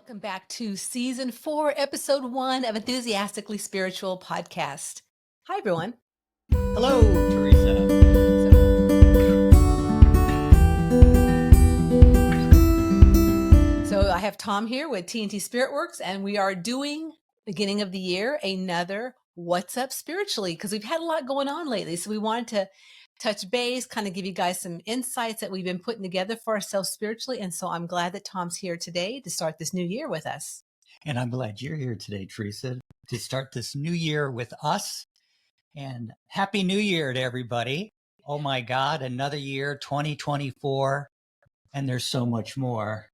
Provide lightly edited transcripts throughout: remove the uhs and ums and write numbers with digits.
Welcome back to season 4, episode 1 of Enthusiastically Spiritual podcast. Hi, everyone. Hello, Teresa. So I have Tom here with TNT SpiritWorks, and we are doing, beginning of the year, another What's Up Spiritually, because we've had a lot going on lately. So we wanted to touch base, kind of give you guys some insights that we've been putting together for ourselves spiritually. And so I'm glad that Tom's here today to start this new year with us. And I'm glad you're here today, Teresa, to start this new year with us. And Happy New Year to everybody. Oh my God, another year, 2024. And there's so much more.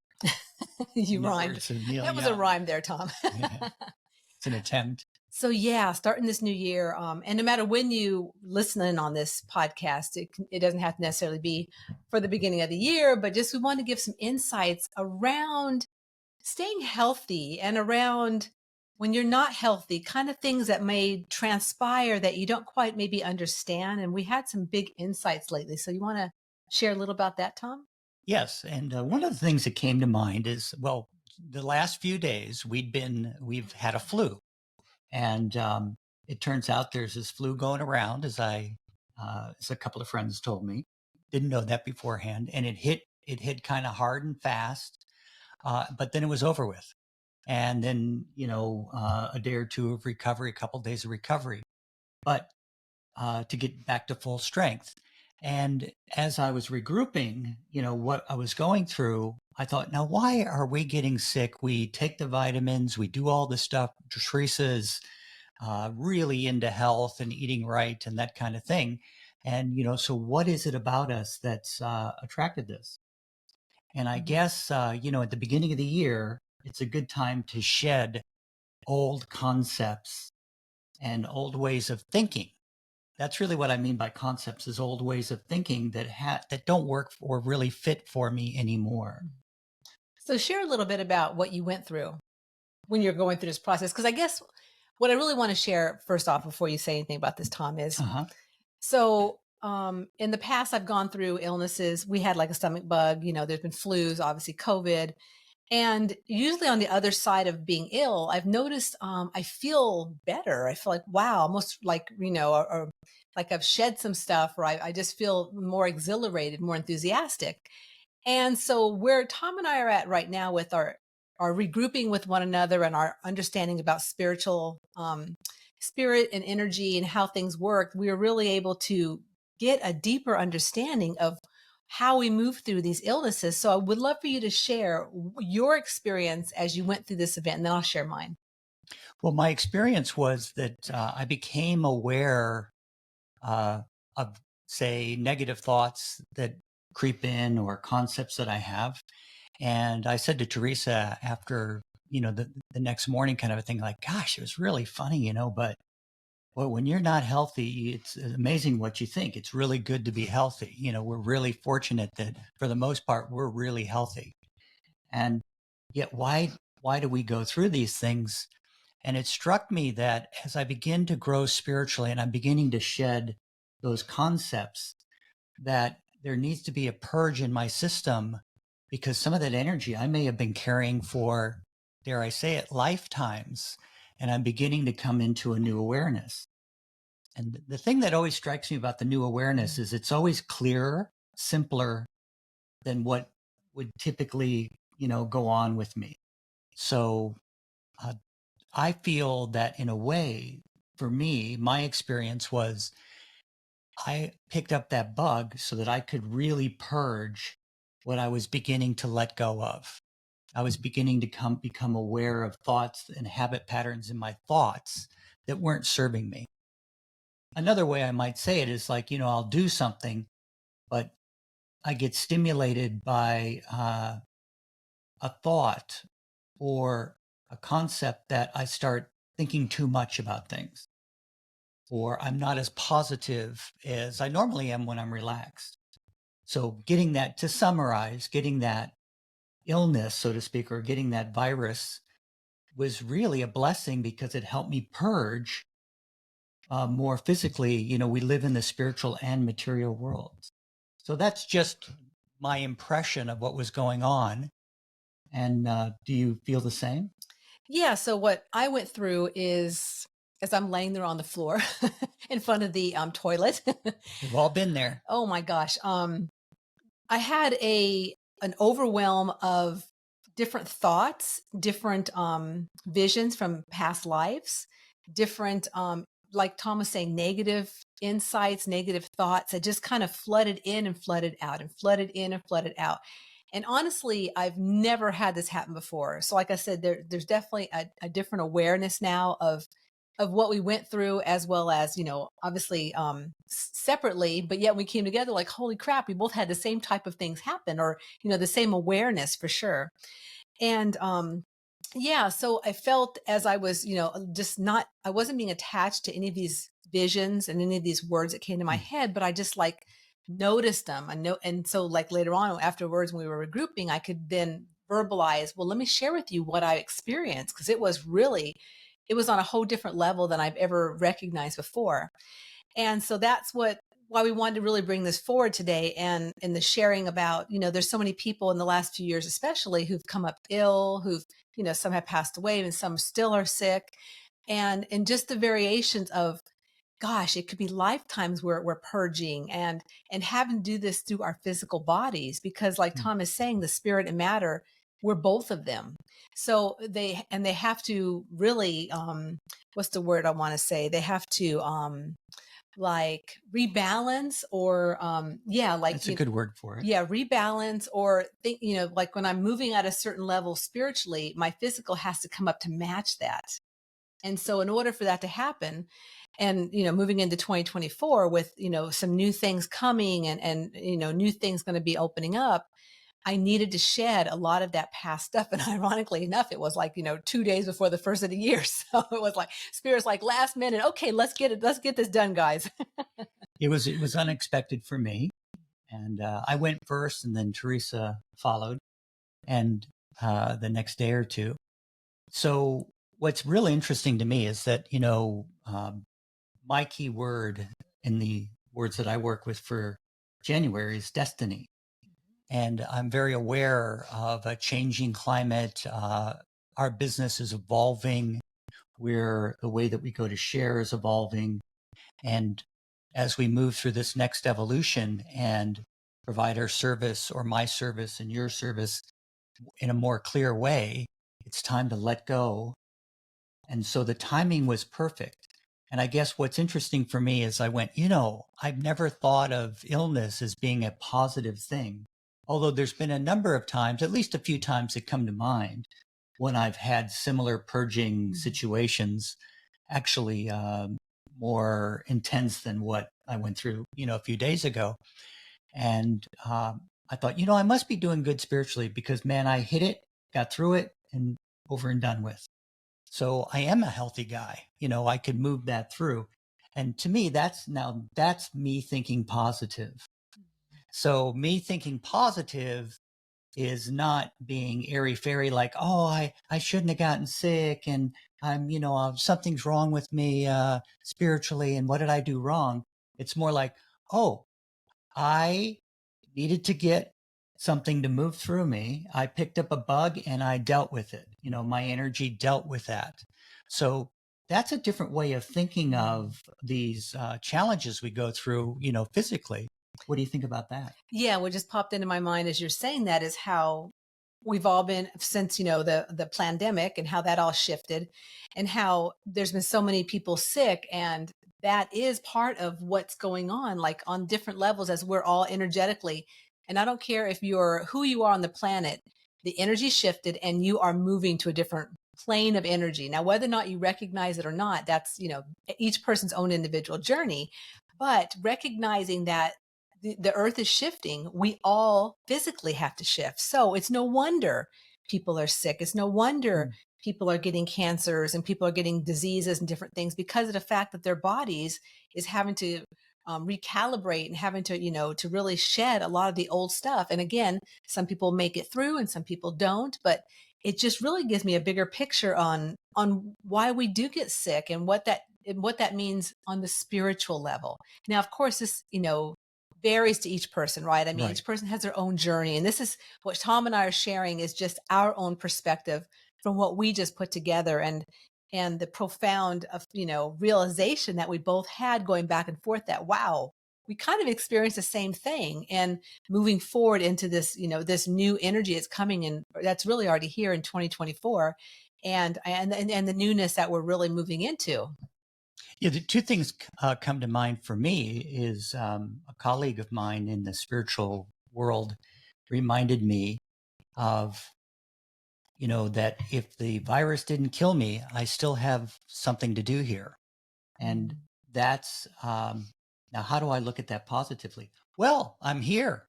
You rhymed. That was a rhyme there, Tom. It's an attempt. So yeah, starting this new year, and no matter when you listen in on this podcast, it doesn't have to necessarily be for the beginning of the year, but just we want to give some insights around staying healthy and around when you're not healthy, kind of things that may transpire that you don't quite maybe understand. And we had some big insights lately. So you want to share a little about that, Tom? Yes. And one of the things that came to mind is, well, the last few days we've had a flu. And it turns out there's this flu going around, as a couple of friends told me. Didn't know that beforehand. And it hit kind of hard and fast. But then it was over with. And then, a day or two of recovery, a couple of days of recovery, but to get back to full strength. And as I was regrouping, what I was going through, I thought, now, why are we getting sick? We take the vitamins, we do all this stuff. Teresa is really into health and eating right and that kind of thing. And, so what is it about us that's attracted this? And I guess, at the beginning of the year, it's a good time to shed old concepts and old ways of thinking. That's really what I mean by concepts, is old ways of thinking that don't work or really fit for me anymore. So share a little bit about what you went through when you're going through this process. Because I guess what I really want to share first off, before you say anything about this, Tom, is so in the past, I've gone through illnesses. We had like a stomach bug, there's been flus, obviously COVID. And usually on the other side of being ill, I've noticed I feel better. I feel like, wow, almost like, or like I've shed some stuff, or I just feel more exhilarated, more enthusiastic. And so where Tom and I are at right now with our regrouping with one another and our understanding about spiritual spirit and energy and how things work, we are really able to get a deeper understanding of how we move through these illnesses. So I would love for you to share your experience as you went through this event, and then I'll share mine. Well, my experience was that I became aware of, say, negative thoughts that creep in or concepts that I have. And I said to Teresa after, the next morning kind of a thing, like, gosh, it was really funny, but well, when you're not healthy, it's amazing what you think. It's really good to be healthy. We're really fortunate that for the most part, we're really healthy. And yet, why do we go through these things? And it struck me that as I begin to grow spiritually and I'm beginning to shed those concepts, that there needs to be a purge in my system, because some of that energy I may have been carrying for, dare I say it, lifetimes. And I'm beginning to come into a new awareness. And the thing that always strikes me about the new awareness is it's always clearer, simpler than what would typically, go on with me. So I feel that in a way, for me, my experience was I picked up that bug so that I could really purge what I was beginning to let go of. I was beginning to become aware of thoughts and habit patterns in my thoughts that weren't serving me. Another way I might say it is like, I'll do something, but I get stimulated by a thought or a concept that I start thinking too much about things, or I'm not as positive as I normally am when I'm relaxed. So to summarize, getting that illness, so to speak, or getting that virus was really a blessing, because it helped me purge more physically. We live in the spiritual and material worlds. So that's just my impression of what was going on. And do you feel the same? Yeah. So what I went through is as I'm laying there on the floor in front of the toilet. We've all been there. Oh my gosh. I had an overwhelm of different thoughts, different visions from past lives, different like Tom was saying, negative insights, negative thoughts that just kind of flooded in and flooded out and flooded in and flooded out. And honestly, I've never had this happen before. So like I said, there's definitely a different awareness now of what we went through, as well as, obviously separately, but yet we came together like, holy crap, we both had the same type of things happen, or, the same awareness for sure. And yeah, so I felt as I was, just not, I wasn't being attached to any of these visions and any of these words that came to my Mm. head, but I just like noticed them. I know. And so like later on afterwards, when we were regrouping, I could then verbalize, well, let me share with you what I experienced. Cause it was on a whole different level than I've ever recognized before. And so that's why we wanted to really bring this forward today, and in the sharing about, there's so many people in the last few years, especially, who've come up ill, who've, some have passed away and some still are sick. And just the variations of, gosh, it could be lifetimes where we're purging and having to do this through our physical bodies, because like Mm. Tom is saying, the spirit and matter, we're both of them. So they have to really, what's the word I want to say? They have to, like rebalance, or yeah, like That's a good word for it. yeah, rebalance, or think, like when I'm moving at a certain level spiritually, my physical has to come up to match that. And so in order for that to happen, and moving into 2024 with some new things coming, and new things going to be opening up, I needed to shed a lot of that past stuff. And ironically enough, it was like, 2 days before the first of the year. So it was like spirits like last minute, okay, let's get this done, guys. It was unexpected for me, and I went first, and then Teresa followed, and the next day or two. So what's really interesting to me is that my key word in the words that I work with for January is destiny. And I'm very aware of a changing climate. Our business is evolving. The way that we go to share is evolving. And as we move through this next evolution and provide our service, or my service and your service, in a more clear way, it's time to let go. And so the timing was perfect. And I guess what's interesting for me is I went, I've never thought of illness as being a positive thing. Although there's been a number of times, at least a few times that come to mind, when I've had similar purging situations, actually more intense than what I went through, a few days ago. And I thought, I must be doing good spiritually, because man, I hit it, got through it, and over and done with. So I am a healthy guy. I could move that through. And to me, that's me thinking positive. So me thinking positive is not being airy fairy, like, oh, I shouldn't have gotten sick, and I'm, something's wrong with me spiritually, and what did I do wrong? It's more like, oh, I needed to get something to move through me. I picked up a bug and I dealt with it. My energy dealt with that. So that's a different way of thinking of these challenges we go through, physically. What do you think about that? Yeah, what just popped into my mind as you're saying that is how we've all been since, the pandemic, and how that all shifted, and how there's been so many people sick. And that is part of what's going on, like on different levels, as we're all energetically. And I don't care if you're who you are on the planet, the energy shifted and you are moving to a different plane of energy. Now, whether or not you recognize it or not, that's, each person's own individual journey. But recognizing that the earth is shifting, we all physically have to shift. So it's no wonder people are sick. It's no wonder people are getting cancers and people are getting diseases and different things, because of the fact that their bodies is having to recalibrate, and having to, to really shed a lot of the old stuff. And again, some people make it through and some people don't, but it just really gives me a bigger picture on why we do get sick, and what that means on the spiritual level. Now, of course, this, varies to each person, right? I mean, Right. each person has their own journey. And this is what Tom and I are sharing is just our own perspective from what we just put together and the profound of, realization that we both had going back and forth that, wow, we kind of experienced the same thing and moving forward into this, this new energy that's coming in that's really already here in 2024 and the newness that we're really moving into. Yeah, the two things come to mind for me is a colleague of mine in the spiritual world reminded me of, that if the virus didn't kill me, I still have something to do here. And that's now, how do I look at that positively? Well, I'm here.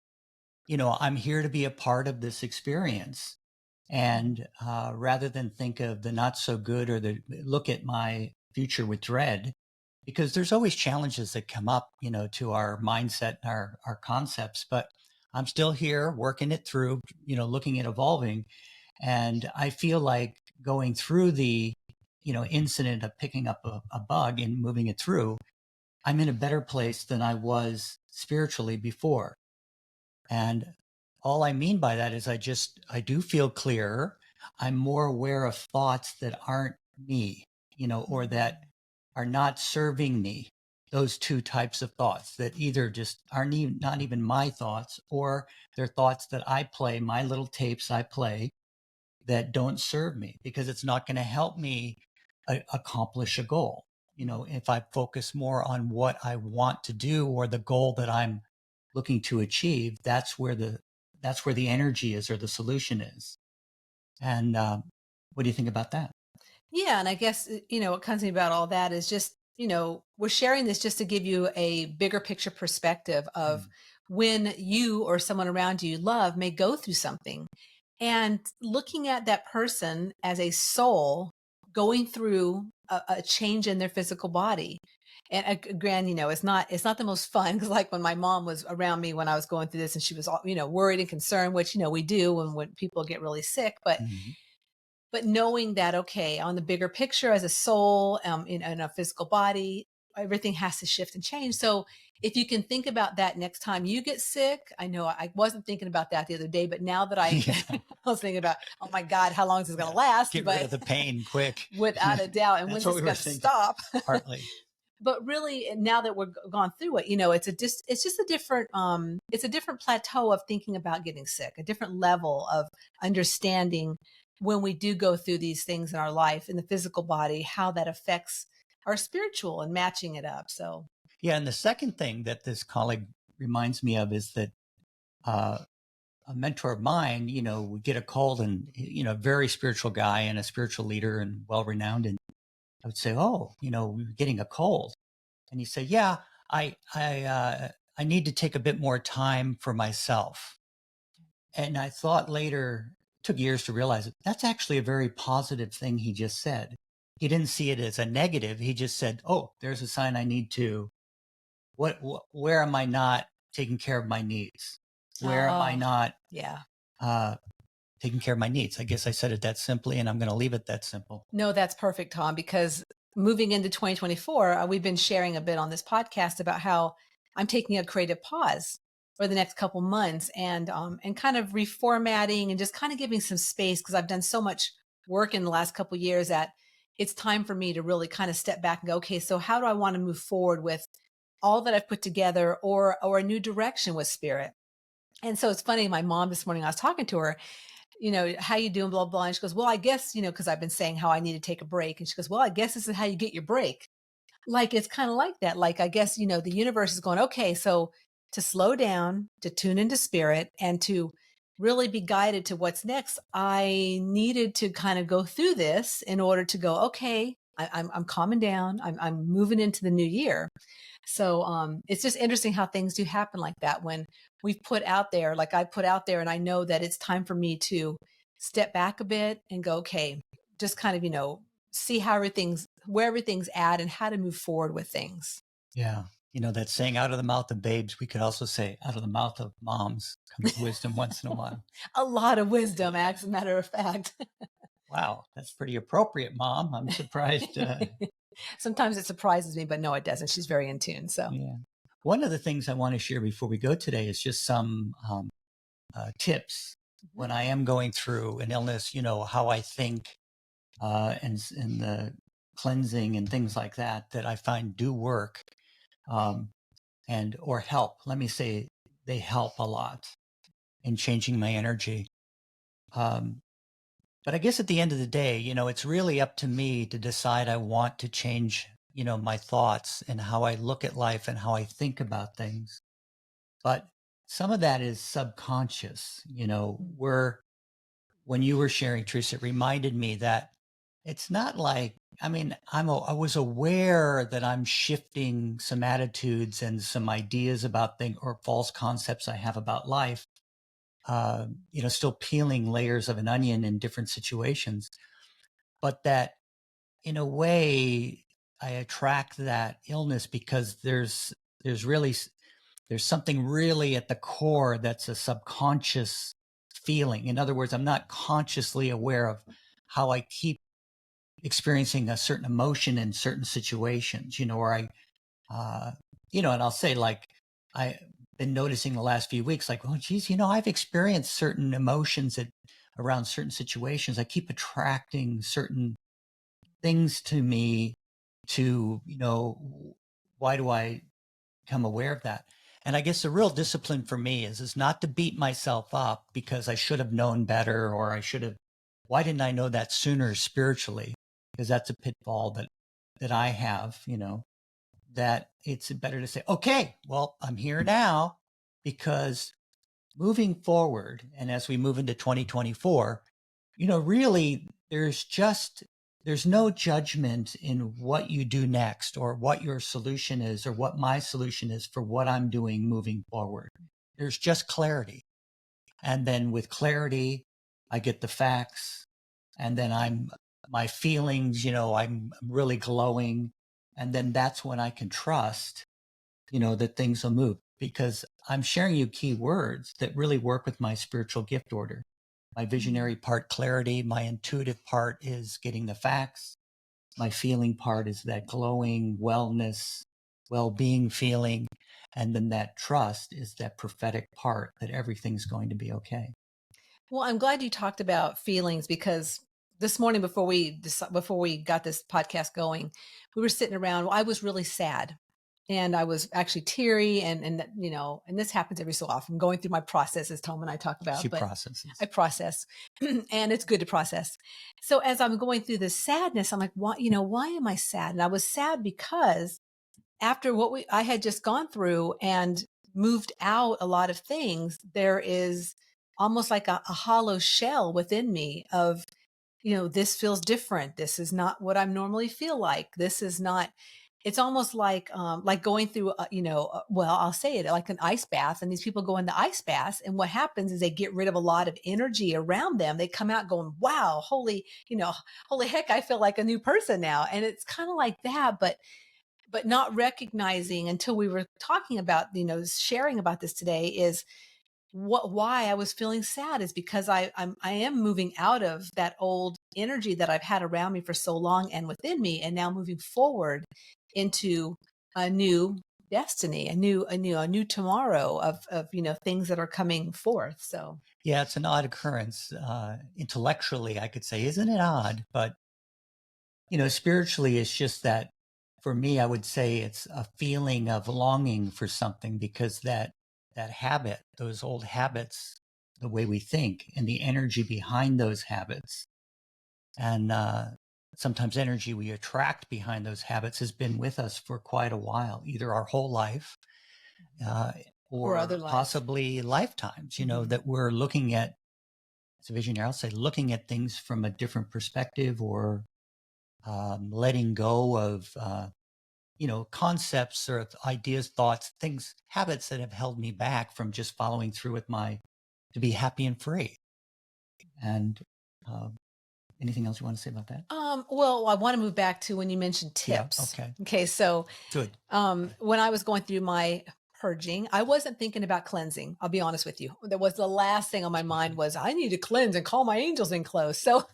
I'm here to be a part of this experience. And rather than think of the not so good or look at my future with dread, because there's always challenges that come up, to our mindset and our concepts, but I'm still here working it through, looking at evolving. And I feel like going through the, incident of picking up a bug and moving it through, I'm in a better place than I was spiritually before. And all I mean by that is I do feel clearer. I'm more aware of thoughts that aren't me, or that are not serving me. Those two types of thoughts that either just aren't even, not even my thoughts, or they're thoughts that I play, my little tapes I play that don't serve me because it's not going to help me accomplish a goal. If I focus more on what I want to do or the goal that I'm looking to achieve, that's where the energy is or the solution is. And what do you think about that? Yeah. And I guess, what comes to me about all that is just, we're sharing this just to give you a bigger picture perspective of Mm. when you or someone around you love may go through something and looking at that person as a soul going through a change in their physical body. And again, it's not the most fun because like when my mom was around me when I was going through this and she was all, worried and concerned, which, we do when people get really sick, Mhm. but knowing that, okay, on the bigger picture as a soul, in a physical body, everything has to shift and change. So if you can think about that next time you get sick, I know I wasn't thinking about that the other day, but now that I, Yeah, I was thinking about, oh my God, how long is this going yeah. to last? Get rid But of the pain quick. without a doubt, and That's when's what this we were going to thinking, stop? partly. But really, now that we're gone through it, it's just a different, it's a different plateau of thinking about getting sick, a different level of understanding when we do go through these things in our life in the physical body, how that affects our spiritual and matching it up. So, Yeah, and the second thing that this colleague reminds me of is that uh, a mentor of mine, would get a cold and, very spiritual guy and a spiritual leader and well renowned. And I would say, oh, we were getting a cold. And he said, yeah, I need to take a bit more time for myself. And I thought later, took years to realize it, that's actually a very positive thing he just said. He didn't see it as a negative. He just said, oh, there's a sign I need to, where am I not taking care of my needs? Where am I oh, not yeah. uh, taking care of my needs? I guess I said it that simply, and I'm going to leave it that simple. No, that's perfect, Tom, because moving into 2024, we've been sharing a bit on this podcast about how I'm taking a creative pause for the next couple months and kind of reformatting and just kind of giving some space because I've done so much work in the last couple years that it's time for me to really kind of step back and go, okay, so how do I want to move forward with all that I've put together or a new direction with spirit? And so it's funny, my mom this morning, I was talking to her, how you doing, blah, blah. And she goes, well, I guess, because I've been saying how I need to take a break. And she goes, well, I guess this is how you get your break. Like, it's kind of like that. Like, I guess, the universe is going, okay, so to slow down, to tune into spirit and to really be guided to what's next, I needed to kind of go through this in order to go, okay, I'm calming down. I'm moving into the new year. So it's just interesting how things do happen like that when we've put out there, like I put out there, and I know that it's time for me to step back a bit and go, okay, just kind of, see how where everything's at and how to move forward with things. Yeah. That saying out of the mouth of babes, we could also say out of the mouth of moms comes wisdom once in a while. A lot of wisdom, as a matter of fact. Wow. That's pretty appropriate, mom. I'm surprised. Sometimes it surprises me, but no, it doesn't. She's very in tune. So, Yeah. one of the things I want to share before we go today is just some tips when I am going through an illness, how I think and the cleansing and things like that I find do work or help. Let me say they help a lot in changing my energy. But I guess at the end of the day, it's really up to me to decide I want to change, my thoughts and how I look at life and how I think about things. But some of that is subconscious, when you were sharing, Teresa, it reminded me that it's not like, I was aware that I'm shifting some attitudes and some ideas about things or false concepts I have about life, still peeling layers of an onion in different situations, but that in a way I attract that illness because there's something really at the core that's a subconscious feeling. In other words, I'm not consciously aware of how I keep experiencing a certain emotion in certain situations, or and I'll say, like, I've been noticing the last few weeks, like, oh, geez, I've experienced certain emotions around certain situations. I keep attracting certain things to me why do I become aware of that? And I guess the real discipline for me is not to beat myself up because I should have known better, or why didn't I know that sooner spiritually? Because that's a pitfall that I have, that it's better to say, okay, well, I'm here now, because moving forward, and as we move into 2024, really there's no judgment in what you do next or what your solution is or what my solution is for what I'm doing moving forward. There's just clarity. And then with clarity, I get the facts, and then my feelings, I'm really glowing. And then that's when I can trust, that things will move, because I'm sharing you key words that really work with my spiritual gift order. My visionary part, clarity. My intuitive part is getting the facts. My feeling part is that glowing wellness, well-being feeling. And then that trust is that prophetic part that everything's going to be okay. Well, I'm glad you talked about feelings, because this morning before we got this podcast going, we were sitting around. Well, I was really sad, and I was actually teary, and this happens every so often. Going through my processes, Tom and I talk about. She processes. I process, and it's good to process. So as I'm going through this sadness, I'm like, why am I sad? And I was sad because after I had just gone through and moved out a lot of things, there is almost like a hollow shell within me of, this feels different. This is not what I normally feel like. This is not, it's almost like going through, well, I'll say it like an ice bath, and these people go into ice baths, and what happens is they get rid of a lot of energy around them. They come out going, wow, holy heck, I feel like a new person now. And it's kind of like that, but not recognizing until we were talking about, sharing about this today, is why I was feeling sad is because I am moving out of that old energy that I've had around me for so long and within me, and now moving forward into a new destiny, a new tomorrow of things that are coming forth. So yeah, it's an odd occurrence. Intellectually, I could say, isn't it odd? But spiritually, it's just that for me, I would say it's a feeling of longing for something, because that habit, those old habits, the way we think and the energy behind those habits, and sometimes energy we attract behind those habits has been with us for quite a while, either our whole life or other lives, possibly lifetimes, that we're looking at, as a visionary, I'll say, looking at things from a different perspective, or letting go of concepts or ideas, thoughts, things, habits that have held me back from just following through with to be happy and free. And anything else you want to say about that? Well, I want to move back to when you mentioned tips. Yeah, okay. Okay. So Good. when I was going through my purging, I wasn't thinking about cleansing. I'll be honest with you. That was the last thing on my mind was I need to cleanse and call my angels in close. So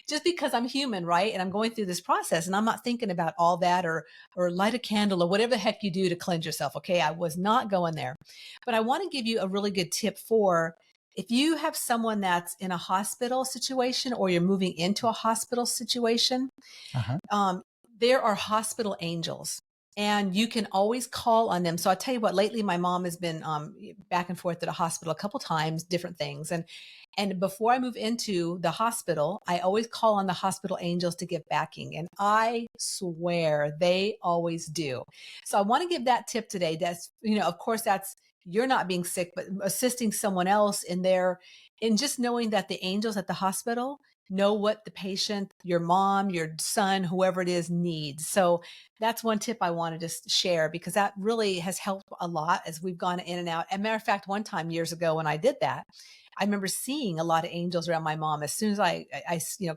just because I'm human, right? And I'm going through this process and I'm not thinking about all that, or light a candle or whatever the heck you do to cleanse yourself. Okay. I was not going there, but I want to give you a really good tip for if you have someone that's in a hospital situation or you're moving into a hospital situation. Uh-huh. There are hospital angels and you can always call on them. So I'll tell you what, lately my mom has been back and forth at a hospital a couple times, different things. And before I move into the hospital, I always call on the hospital angels to give backing. And I swear they always do. So I want to give that tip today. That's, of course, that's you're not being sick, but assisting someone else in just knowing that the angels at the hospital know what the patient, your mom, your son, whoever it is needs. So that's one tip I wanted to share because that really has helped a lot as we've gone in and out. As a matter of fact, one time years ago when I did that, I remember seeing a lot of angels around my mom. As soon as I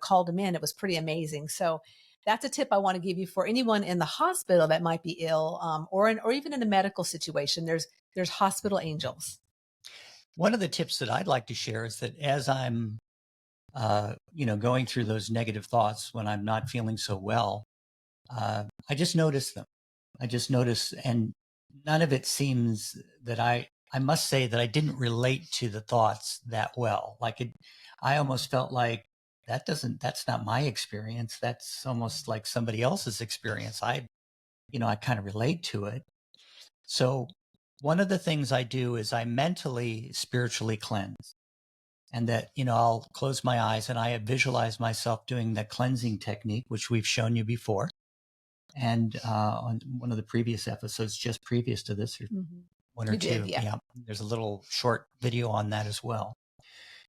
called them in, it was pretty amazing. So that's a tip I want to give you for anyone in the hospital that might be ill, or even in a medical situation. There's hospital angels. One of the tips that I'd like to share is that as I'm going through those negative thoughts when I'm not feeling so well, I just notice them. I just notice, and none of it seems that I must say that I didn't relate to the thoughts that well. I almost felt like that's not my experience. That's almost like somebody else's experience. I kind of relate to it. So one of the things I do is I mentally, spiritually cleanse. And that, I'll close my eyes and I visualize myself doing the cleansing technique, which we've shown you before. And on one of the previous episodes, just previous to this, or one or You two. did, yeah. There's a little short video on that as well,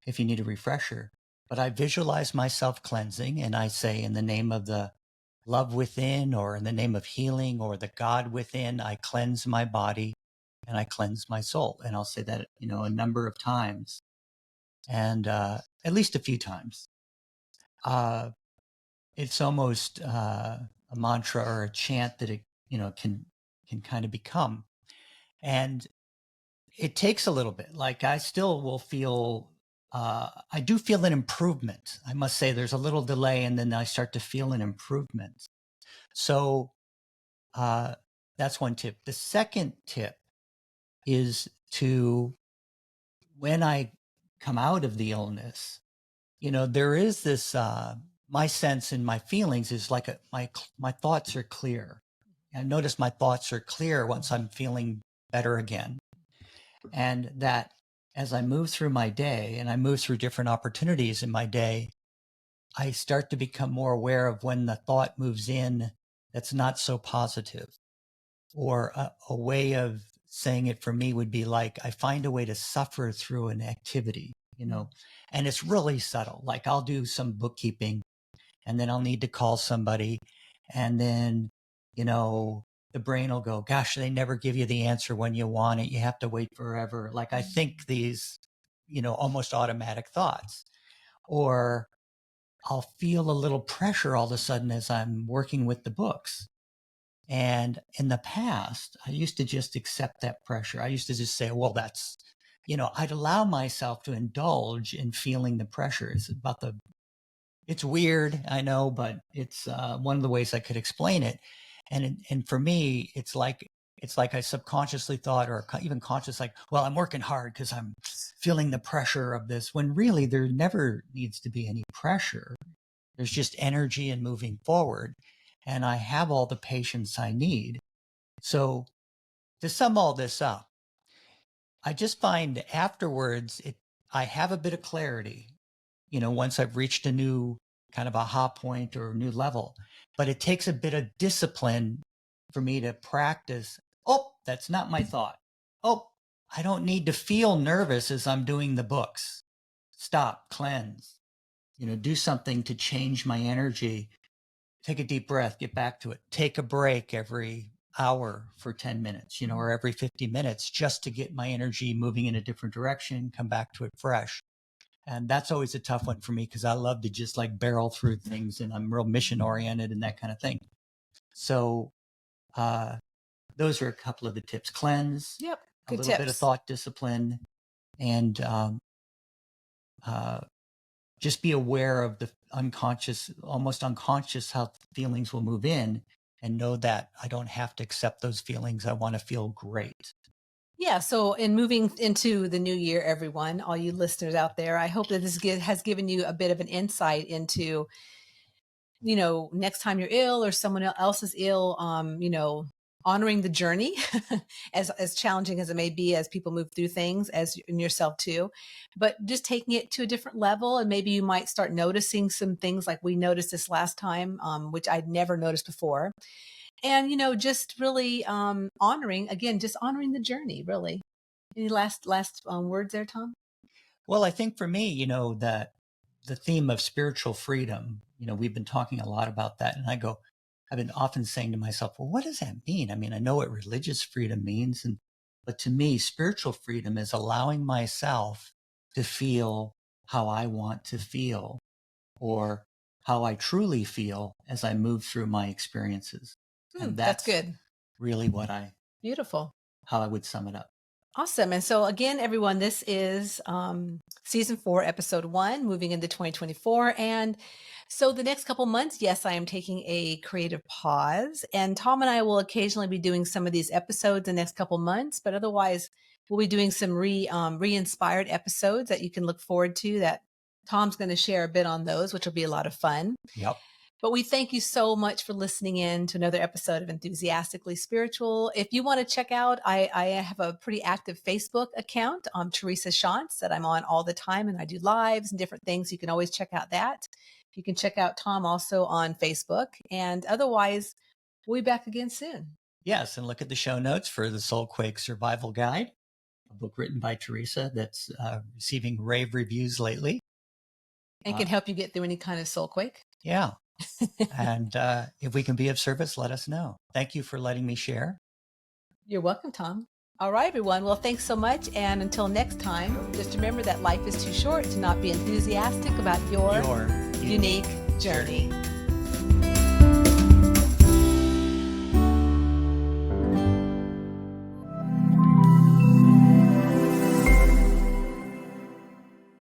if you need a refresher. But I visualize myself cleansing and I say, in the name of the love within, or in the name of healing, or the God within, I cleanse my body and I cleanse my soul. And I'll say that, a number of times. And at least a few times. It's almost a mantra or a chant that it can kind of become. And it takes a little bit. Like I still will feel, I do feel an improvement. I must say there's a little delay and then I start to feel an improvement. So that's one tip. The second tip is to, when I come out of the illness, there is this, my sense and my feelings is like my thoughts are clear. I notice my thoughts are clear once I'm feeling better again. And that as I move through my day and I move through different opportunities in my day, I start to become more aware of when the thought moves in that's not so positive. Or a way of saying it for me would be like, I find a way to suffer through an activity, and it's really subtle. Like I'll do some bookkeeping and then I'll need to call somebody. And then, the brain will go, gosh, they never give you the answer when you want it. You have to wait forever. Like I think these, almost automatic thoughts. Or I'll feel a little pressure all of a sudden as I'm working with the books. And in the past, I used to just accept that pressure. I used to just say, well, that's, I'd allow myself to indulge in feeling the pressure. It's weird, I know, but it's one of the ways I could explain it. And for me, it's like I subconsciously thought, or even conscious, like, well, I'm working hard because I'm feeling the pressure of this, when really there never needs to be any pressure. There's just energy and moving forward. And I have all the patience I need. So to sum all this up, I just find afterwards, I have a bit of clarity, once I've reached a new kind of aha point or a new level, but it takes a bit of discipline for me to practice. Oh, that's not my thought. Oh, I don't need to feel nervous as I'm doing the books. Stop, cleanse, do something to change my energy. Take a deep breath, get back to it. Take a break every hour for 10 minutes, or every 50 minutes, just to get my energy moving in a different direction, come back to it fresh. And that's always a tough one for me because I love to just like barrel through things and I'm real mission oriented and that kind of thing. So those are a couple of the tips. Cleanse, Yep. Good a little bit of thought discipline, and just be aware of the unconscious, almost unconscious, how feelings will move in, and know that I don't have to accept those feelings. I want to feel great. Yeah. So, in moving into the new year, everyone, all you listeners out there, I hope that this has given you a bit of an insight into, next time you're ill or someone else is ill, honoring the journey, as challenging as it may be, as people move through things, as in yourself too, but just taking it to a different level. And maybe you might start noticing some things like we noticed this last time, which I'd never noticed before. And, just really honoring, again, just honoring the journey, really. Any last words there, Tom? Well, I think for me, that the theme of spiritual freedom, we've been talking a lot about that. And I've been often saying to myself, well, what does that mean? I mean, I know what religious freedom means. But to me, spiritual freedom is allowing myself to feel how I want to feel, or how I truly feel as I move through my experiences. And That's that's good. really Beautiful. how I would sum it up. Awesome. And so again, everyone, this is season 4, episode 1, moving into 2024. And so the next couple months, yes, I am taking a creative pause, and Tom and I will occasionally be doing some of these episodes the next couple months, but otherwise we'll be doing some re-inspired episodes that you can look forward to, that Tom's going to share a bit on those, which will be a lot of fun. Yep. But we thank you so much for listening in to another episode of Enthusiastically Spiritual. If you want to check out, I have a pretty active Facebook account, Teresa Shantz, that I'm on all the time, and I do lives and different things. You can always check out that. You can check out Tom also on Facebook. And otherwise, we'll be back again soon. Yes, and look at the show notes for the Soul Quake Survival Guide, a book written by Teresa that's receiving rave reviews lately. And can help you get through any kind of soul quake. Yeah. And if we can be of service, let us know. Thank you for letting me share. You're welcome, Tom. All right, everyone. Well, thanks so much. And until next time, just remember that life is too short to not be enthusiastic about your unique journey.